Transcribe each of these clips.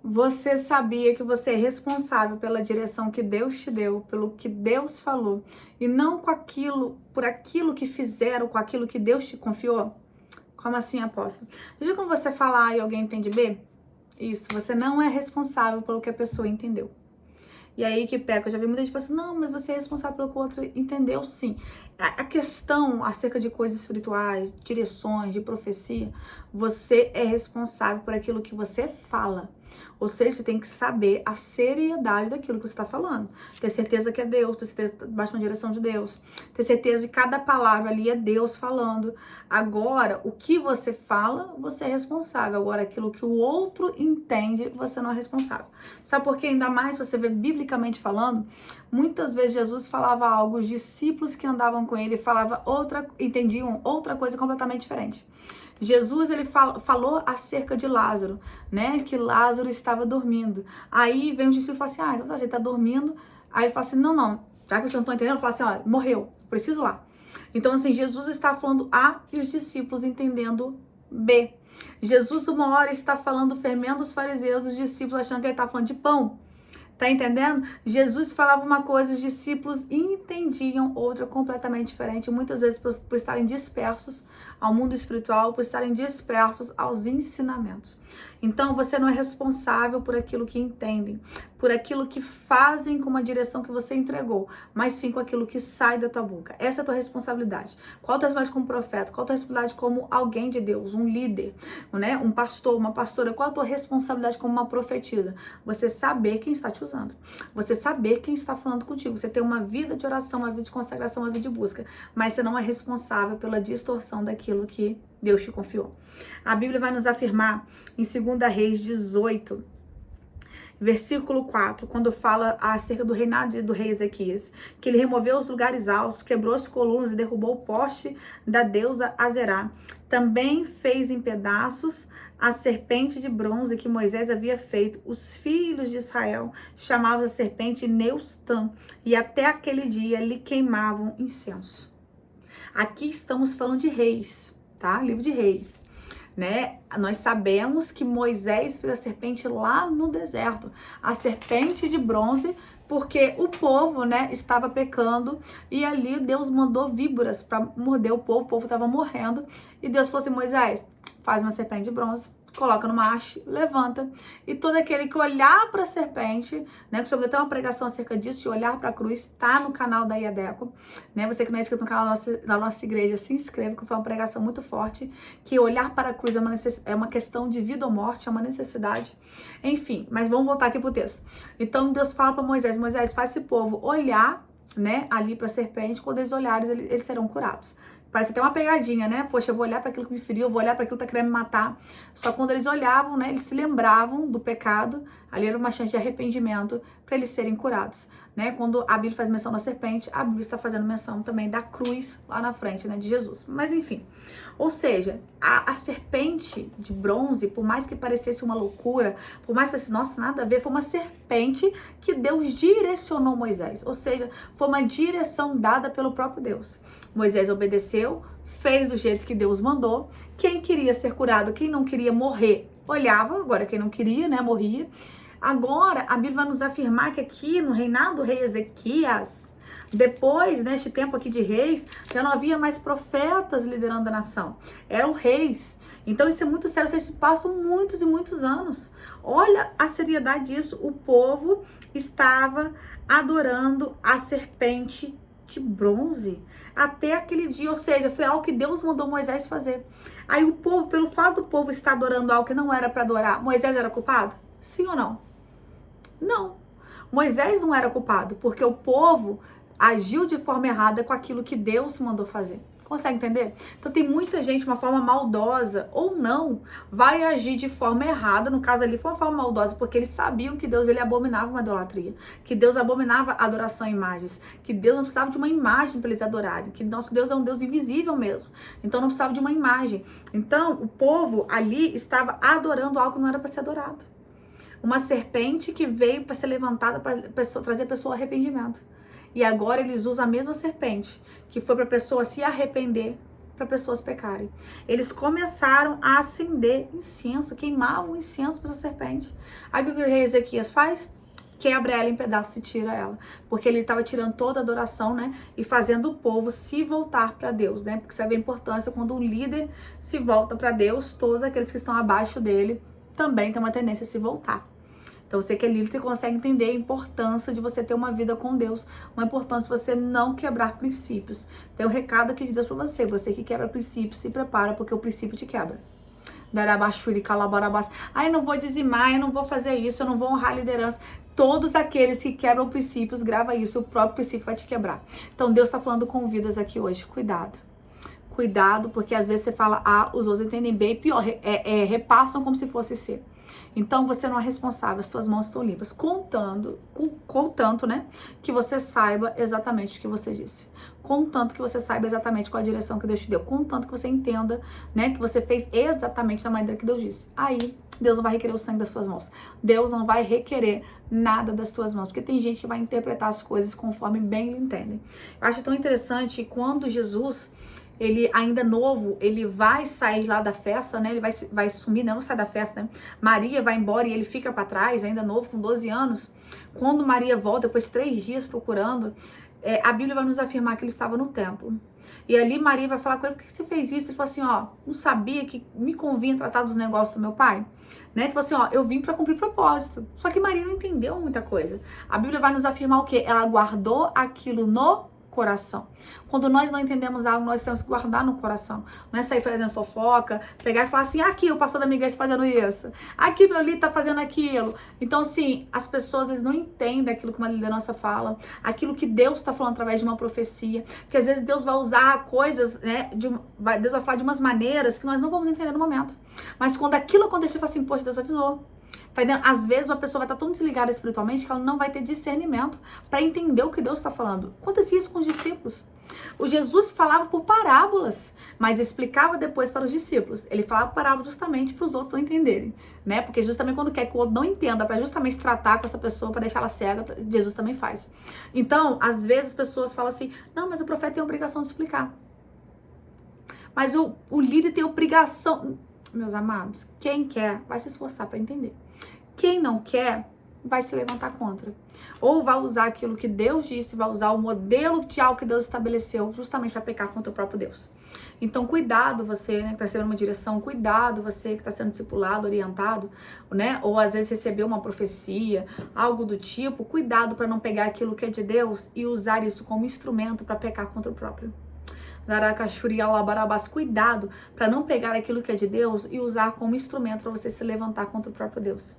Você sabia que você é responsável pela direção que Deus te deu, pelo que Deus falou, e não por aquilo que fizeram, com aquilo que Deus te confiou? Como assim, apóstolo? Você viu quando você fala A e alguém entende B? Isso, você não é responsável pelo que a pessoa entendeu. E aí que peca, eu já vi muita gente falando assim, não, mas você é responsável pelo que o outro entendeu, sim. A questão acerca de coisas espirituais, direções, de profecia, você é responsável por aquilo que você fala. Ou seja, você tem que saber a seriedade daquilo que você está falando. Ter certeza que é Deus, ter certeza que baixa na direção de Deus. Ter certeza que cada palavra ali é Deus falando. Agora, o que você fala, você é responsável. Agora, aquilo que o outro entende, você não é responsável. Sabe por quê? Ainda mais se você vê biblicamente falando, muitas vezes Jesus falava algo, os discípulos que andavam com ele entendiam outra coisa completamente diferente. Jesus, ele falou acerca de Lázaro, né? Que Lázaro estava dormindo. Aí vem o discípulo e fala assim, então você tá dormindo. Aí ele fala assim, não, já que vocês não estão entendendo, ele fala assim, olha, morreu, preciso lá. Então, assim, Jesus está falando A e os discípulos entendendo B. Jesus, uma hora, está falando fermento dos fariseus, os discípulos achando que ele está falando de pão. Tá entendendo? Jesus falava uma coisa, os discípulos entendiam outra completamente diferente, muitas vezes por estarem dispersos ao mundo espiritual, por estarem dispersos aos ensinamentos. Então, você não é responsável por aquilo que entendem, por aquilo que fazem com uma direção que você entregou, mas sim com aquilo que sai da tua boca. Essa é a tua responsabilidade. Qual a tua responsabilidade como profeta? Qual a tua responsabilidade como alguém de Deus, um líder, né? Um pastor, uma pastora? Qual a tua responsabilidade como uma profetisa? Você saber quem está te usando. Você saber quem está falando contigo. Você ter uma vida de oração, uma vida de consagração, uma vida de busca. Mas você não é responsável pela distorção daquilo que Deus te confiou. A Bíblia vai nos afirmar em 2 Reis 18, versículo 4, quando fala acerca do reinado do rei Ezequias, que ele removeu os lugares altos, quebrou as colunas e derrubou o poste da deusa Azerá. Também fez em pedaços a serpente de bronze que Moisés havia feito. Os filhos de Israel chamavam a serpente Neustã, e até aquele dia lhe queimavam incenso. Aqui estamos falando de reis, tá? Livro de reis. Né? Nós sabemos que Moisés fez a serpente lá no deserto, a serpente de bronze, porque o povo, né, estava pecando e ali Deus mandou víboras para morder o povo estava morrendo e Deus falou assim, Moisés, faz uma serpente de bronze, coloca numa haste, levanta, e todo aquele que olhar para a serpente, né, que sobre até uma pregação acerca disso, de olhar para a cruz, tá no canal da Iadeco, né, você que não é inscrito no canal da nossa igreja, se inscreve, que foi uma pregação muito forte, que olhar para a cruz é uma questão de vida ou morte, é uma necessidade, enfim, mas vamos voltar aqui pro texto. Então Deus fala para Moisés, Moisés, faz esse povo olhar, né, ali para a serpente, quando eles olharem, eles serão curados. Parece até uma pegadinha, né? Poxa, eu vou olhar para aquilo que me feriu, eu vou olhar para aquilo que tá querendo me matar. Só quando eles olhavam, né? Eles se lembravam do pecado. Ali era uma chance de arrependimento para eles serem curados, né? Quando a Bíblia faz menção da serpente, a Bíblia está fazendo menção também da cruz lá na frente, né? De Jesus. Mas enfim. Ou seja, a serpente de bronze, por mais que parecesse uma loucura, por mais que parecesse, nossa, nada a ver, foi uma serpente que Deus direcionou Moisés. Ou seja, foi uma direção dada pelo próprio Deus. Moisés obedeceu, fez do jeito que Deus mandou. Quem queria ser curado, quem não queria morrer, olhava. Agora, quem não queria, né, morria. Agora, a Bíblia vai nos afirmar que aqui no reinado do rei Ezequias, depois, neste tempo aqui de reis, já não havia mais profetas liderando a nação. Eram reis. Então, isso é muito sério. Vocês passam muitos e muitos anos. Olha a seriedade disso. O povo estava adorando a serpente de bronze até aquele dia, ou seja, foi algo que Deus mandou Moisés fazer. Aí o povo, pelo fato do povo estar adorando algo que não era para adorar, Moisés era culpado? Sim ou não? Não. Moisés não era culpado, porque o povo agiu de forma errada com aquilo que Deus mandou fazer. Consegue entender? Então tem muita gente, de uma forma maldosa ou não, vai agir de forma errada. No caso ali foi uma forma maldosa, porque eles sabiam que Deus ele abominava uma idolatria, que Deus abominava a adoração a imagens, que Deus não precisava de uma imagem para eles adorarem, que nosso Deus é um Deus invisível mesmo, então não precisava de uma imagem. Então o povo ali estava adorando algo que não era para ser adorado. Uma serpente que veio para ser levantada para trazer a pessoa ao arrependimento. E agora eles usam a mesma serpente, que foi para a pessoa se arrepender, para pessoas pecarem. Eles começaram a acender incenso, queimavam incenso para essa serpente. Aí o que o rei Ezequias faz? Quebra ela em pedaços e tira ela. Porque ele estava tirando toda a adoração, né? E fazendo o povo se voltar para Deus, né? Porque você vê a importância quando um líder se volta para Deus, todos aqueles que estão abaixo dele também têm uma tendência a se voltar. Então, você que é líder, você consegue entender a importância de você ter uma vida com Deus, uma importância de você não quebrar princípios. Tem um recado aqui de Deus para você. Você que quebra princípios, se prepara, porque o princípio te quebra. Ai, eu não vou dizimar, eu não vou fazer isso, eu não vou honrar a liderança. Todos aqueles que quebram princípios, grava isso, o próprio princípio vai te quebrar. Então, Deus está falando com vidas aqui hoje. Cuidado. Cuidado, porque às vezes você fala A, os outros entendem B, e pior, repassam como se fosse C. Então, você não é responsável, as suas mãos estão limpas. Contanto, né, que você saiba exatamente o que você disse. Contanto que você saiba exatamente qual a direção que Deus te deu. Contanto que você entenda, né, que você fez exatamente da maneira que Deus disse. Aí, Deus não vai requerer o sangue das suas mãos. Deus não vai requerer nada das suas mãos. Porque tem gente que vai interpretar as coisas conforme bem lhe entendem. Eu acho tão interessante quando Jesus, ele ainda novo, ele vai sair lá da festa, né? Ele vai sumir, não sai da festa, né? Maria vai embora e ele fica para trás, ainda novo, com 12 anos. Quando Maria volta, depois de 3 dias procurando, a Bíblia vai nos afirmar que ele estava no templo. E ali Maria vai falar com ele: por que você fez isso? Ele falou assim: ó, não sabia que me convinha tratar dos negócios do meu pai? Né? Ele falou assim: ó, eu vim para cumprir propósito. Só que Maria não entendeu muita coisa. A Bíblia vai nos afirmar o quê? Ela guardou aquilo no coração. Quando nós não entendemos algo, nós temos que guardar no coração. Não é sair fazendo fofoca, pegar e falar assim: aqui o pastor da minha igreja tá fazendo isso, aqui meu líder tá fazendo aquilo. Então, assim, as pessoas às vezes não entendem aquilo que uma liderança fala, aquilo que Deus está falando através de uma profecia, que às vezes Deus vai usar coisas, né, Deus vai falar de umas maneiras que nós não vamos entender no momento. Mas quando aquilo acontecer, fala assim: poxa, Deus avisou. Tá entendendo? Às vezes uma pessoa vai estar tão desligada espiritualmente que ela não vai ter discernimento para entender o que Deus está falando. Acontece isso com os discípulos. O Jesus falava por parábolas, mas explicava depois para os discípulos. Ele falava parábolas justamente para os outros não entenderem, né? Porque justamente quando quer que o outro não entenda, para justamente tratar com essa pessoa, para deixar ela cega, Jesus também faz. Então, às vezes as pessoas falam assim: não, mas o profeta tem a obrigação de explicar. Mas o líder tem a obrigação. Meus amados, quem quer vai se esforçar para entender. Quem não quer vai se levantar contra. Ou vai usar aquilo que Deus disse, vai usar o modelo de algo que Deus estabeleceu justamente para pecar contra o próprio Deus. Então, cuidado você, né, que está recebendo uma direção, cuidado você que está sendo discipulado, orientado, né, ou às vezes recebeu uma profecia, algo do tipo, cuidado para não pegar aquilo que é de Deus e usar isso como instrumento para pecar contra o próprio. Cuidado para não pegar aquilo que é de Deus e usar como instrumento para você se levantar contra o próprio Deus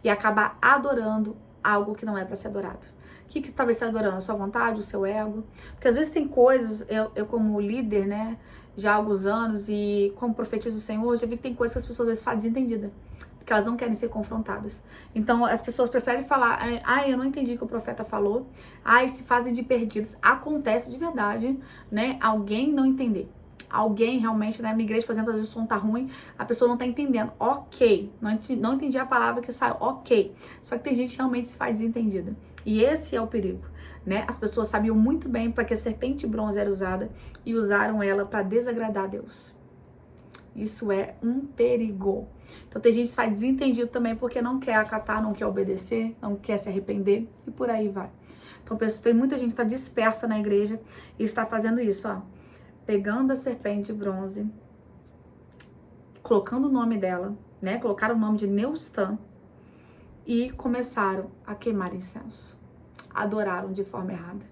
e acabar adorando algo que não é para ser adorado. O que talvez está adorando? A sua vontade, o seu ego? Porque às vezes tem coisas, eu como líder, né, já há alguns anos e como profetizo do Senhor, já vi que tem coisas que as pessoas às vezes fazem desentendida, porque elas não querem ser confrontadas. Então, as pessoas preferem falar: ai, eu não entendi o que o profeta falou. Ai, se fazem de perdidas. Acontece de verdade, né? Alguém não entender. Alguém realmente, na minha igreja, por exemplo, às vezes o som tá ruim, a pessoa não tá entendendo. Ok, não entendi a palavra que saiu. Ok. Só que tem gente que realmente se faz desentendida. E esse é o perigo, né? As pessoas sabiam muito bem para que a serpente bronze era usada e usaram ela para desagradar a Deus. Isso é um perigo. Então tem gente que faz desentendido também porque não quer acatar, não quer obedecer, não quer se arrepender e por aí vai. Então tem muita gente que está dispersa na igreja e está fazendo isso, ó. Pegando a serpente de bronze, colocando o nome dela, né? Colocaram o nome de Neustan e começaram a queimar incenso. Adoraram de forma errada.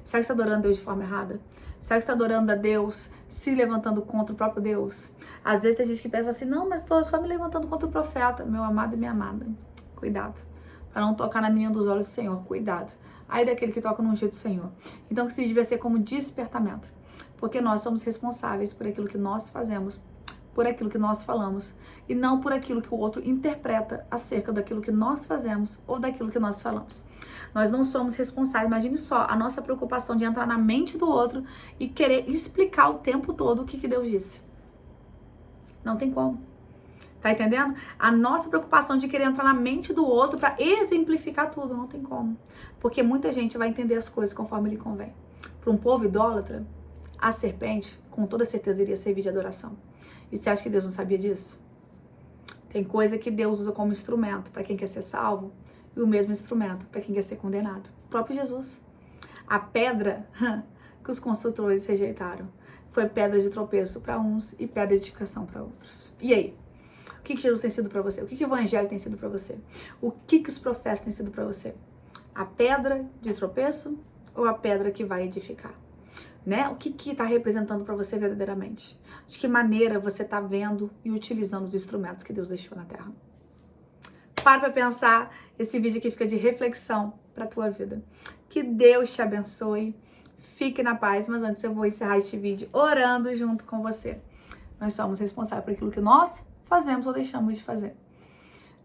Será que você está adorando Deus de forma errada? Será que você está adorando a Deus se levantando contra o próprio Deus? Às vezes tem gente que pensa assim: não, mas estou só me levantando contra o profeta. Meu amado e minha amada, cuidado. Para não tocar na menina dos olhos do Senhor, cuidado. Aí daquele que toca no ungido do Senhor. Então que isso devia ser como despertamento. Porque nós somos responsáveis por aquilo que nós fazemos, por aquilo que nós falamos, e não por aquilo que o outro interpreta acerca daquilo que nós fazemos ou daquilo que nós falamos. Nós não somos responsáveis. Imagine só a nossa preocupação de entrar na mente do outro e querer explicar o tempo todo o que Deus disse. Não tem como. Tá entendendo? A nossa preocupação de querer entrar na mente do outro para exemplificar tudo, não tem como. Porque muita gente vai entender as coisas conforme lhe convém. Para um povo idólatra, A serpente, com toda certeza, iria servir de adoração. E você acha que Deus não sabia disso? Tem coisa que Deus usa como instrumento para quem quer ser salvo e o mesmo instrumento para quem quer ser condenado. O próprio Jesus. A pedra que os construtores rejeitaram foi pedra de tropeço para uns e pedra de edificação para outros. E aí? O que Jesus tem sido para você? O que o Evangelho tem sido para você? O que os profetas têm sido para você? A pedra de tropeço ou a pedra que vai edificar? Né? O que está representando para você verdadeiramente? De que maneira você está vendo e utilizando os instrumentos que Deus deixou na Terra? Para pensar, esse vídeo aqui fica de reflexão para a tua vida. Que Deus te abençoe, fique na paz, mas antes eu vou encerrar este vídeo orando junto com você. Nós somos responsáveis por aquilo que nós fazemos ou deixamos de fazer.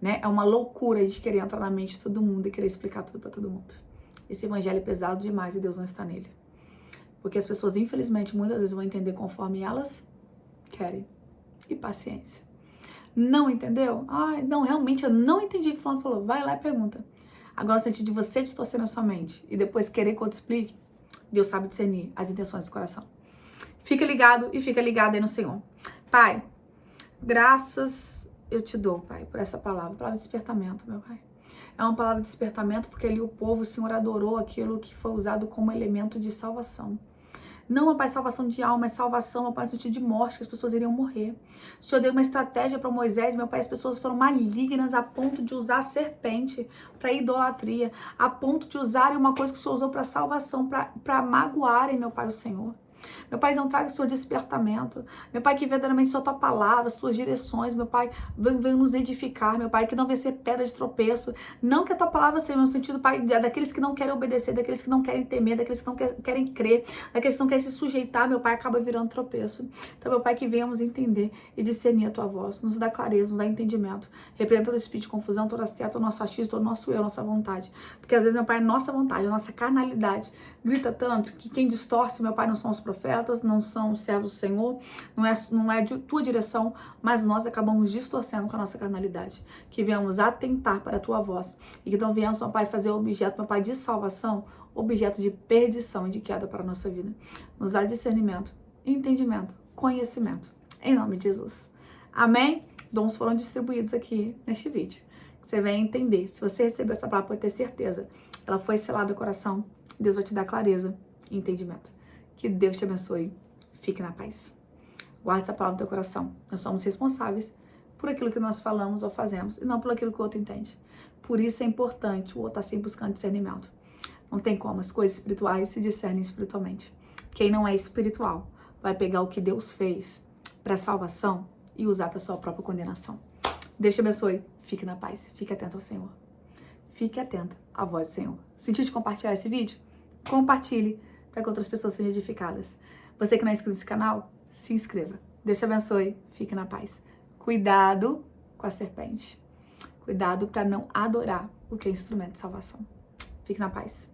Né? É uma loucura a gente querer entrar na mente de todo mundo e querer explicar tudo para todo mundo. Esse evangelho é pesado demais e Deus não está nele. Porque as pessoas, infelizmente, muitas vezes vão entender conforme elas querem. E paciência. Não entendeu? Ai, não, realmente eu não entendi o que o fulano falou. Vai lá e pergunta. Agora, no sentido de você distorcer na sua mente e depois querer que eu te explique, Deus sabe discernir as intenções do coração. Fica ligado e fica ligado aí no Senhor. Pai, graças eu te dou, Pai, por essa palavra de despertamento, meu Pai. É uma palavra de despertamento porque ali o povo, o Senhor adorou aquilo que foi usado como elemento de salvação. Não, meu Pai, salvação de alma, é salvação, meu Pai, no sentido de morte, que as pessoas iriam morrer. O Senhor deu uma estratégia para Moisés, meu Pai, as pessoas foram malignas a ponto de usar a serpente para idolatria, a ponto de usarem uma coisa que o Senhor usou para salvação, para magoarem, meu Pai, o Senhor. Meu Pai, não traga o seu despertamento. Meu Pai, que verdadeiramente só a tua palavra, as tuas direções, meu Pai, venha nos edificar, meu Pai, que não venha ser pedra de tropeço. Não que a tua palavra seja no sentido, Pai, daqueles que não querem obedecer, daqueles que não querem temer, daqueles que não querem crer, daqueles que não querem se sujeitar, meu Pai, acaba virando tropeço. Então, meu Pai, que venhamos entender e discernir a tua voz, nos dá clareza, nos dá entendimento. Repreenda todo espírito de confusão, toda seta, todo nosso achismo, todo nosso eu, nossa vontade. Porque às vezes, meu Pai, nossa vontade, a nossa carnalidade grita tanto que quem distorce, meu Pai, não são os profetas, não são os servos do Senhor, não é de tua direção, mas nós acabamos distorcendo com a nossa carnalidade. Que venhamos atentar para a tua voz e que não venhamos, meu Pai, fazer o objeto, meu Pai, de salvação, objeto de perdição e de queda para a nossa vida. Nos dá discernimento, entendimento, conhecimento. Em nome de Jesus. Amém? Dons foram distribuídos aqui neste vídeo. Você vai entender. Se você receber essa palavra, pode ter certeza. Ela foi selada no coração. Deus vai te dar clareza e entendimento. Que Deus te abençoe. Fique na paz. Guarde essa palavra no teu coração. Nós somos responsáveis por aquilo que nós falamos ou fazemos e não por aquilo que o outro entende. Por isso é importante o outro estar sempre buscando discernimento. Não tem como. As coisas espirituais se discernem espiritualmente. Quem não é espiritual vai pegar o que Deus fez para salvação e usar para sua própria condenação. Deus te abençoe. Fique na paz. Fique atento ao Senhor. Fique atento à voz do Senhor. Sentiu de compartilhar esse vídeo? Compartilhe para que outras pessoas sejam edificadas. Você que não é inscrito nesse canal, se inscreva. Deus te abençoe. Fique na paz. Cuidado com a serpente. Cuidado para não adorar o que é instrumento de salvação. Fique na paz.